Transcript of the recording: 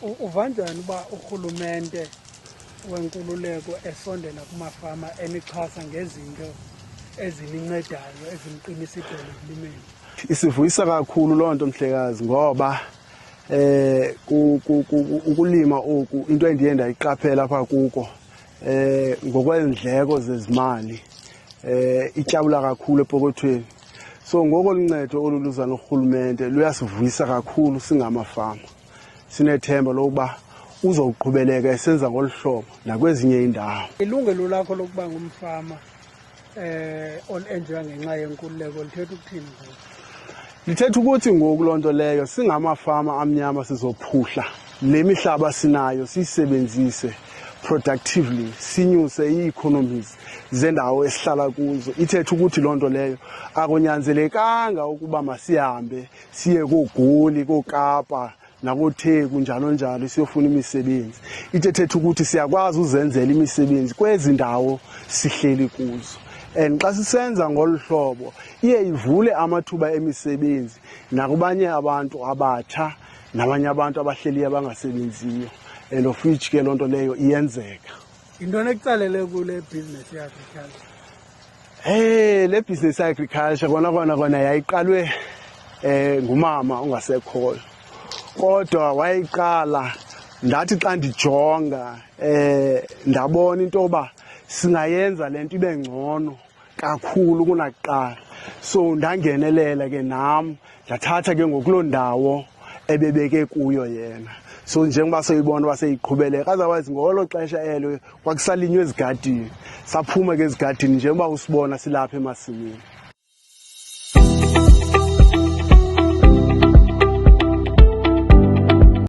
Uvanjani uba urhulumente wenkululeko esondela kumafama enixhasa ngezinto ezinincedayo ezimqinisa idolo ekulimeni? Isivuyisa kakhulu loo nto Mhlekazi, ngoba ukulima oku into endiye ndayiqaphela apha kuko ngokweendleko zezimali ityabula kakhulu epokothweni. So ngoko luncedo oluluza norhulumente luyasivuyisa kakhulu singamafama. Sinethemba lokuba uzoqhubeleka esenza ngolu hlobo nakwezinye iindawo. Ilungelo lakho lokuba ngumfama on-enjoya ngenxa yenkululeko lithetha ukuthini ngoku? Lithetha ukuthi ngoku loo nto leyo singamafama amnyama sizophuhla le mihlaba sinayo siyisebenzise productively, sinyuse ii-economies zendawo esihlala kuzo. Ithetha ukuthi loo nto leyo akunyanzelekanga ukuba masihambe siye kooGoli, kooKapa nakooTheku njalo njalo siyofuna imisebenzi. Ithetha ukuthi siyakwazi uzenzela imisebenzi kwezi ndawo sihleli kuzo. And xa sisenza ngolu hlobo iye ivule amathuba emisebenzi nakubanye abantu abatsha nabanye abantu abahleliyo abangasebenziyo, and of which ke loo nto leyo iyenzeka. Yintoni ekutsalele kule business ye-agriculture? Le business ye-agriculture kona yayiqalwe ngumama ongasekhoyo, kodwa wayiqala ndathi xa ndijonga ndabona into yoba singayenza le nto ibe ngcono kakhulu kunakuqala. So ndangenelela ke nam ndathatha ke ngokuloo ndawo ebebeke kuyo yena. So njengoba soyibona uba seyiqhubeleka, otherwise ngolo xesha elo kwakusalinywa ezigadini, saphuma ke ezigadini njengoba usibona silapha emasimini.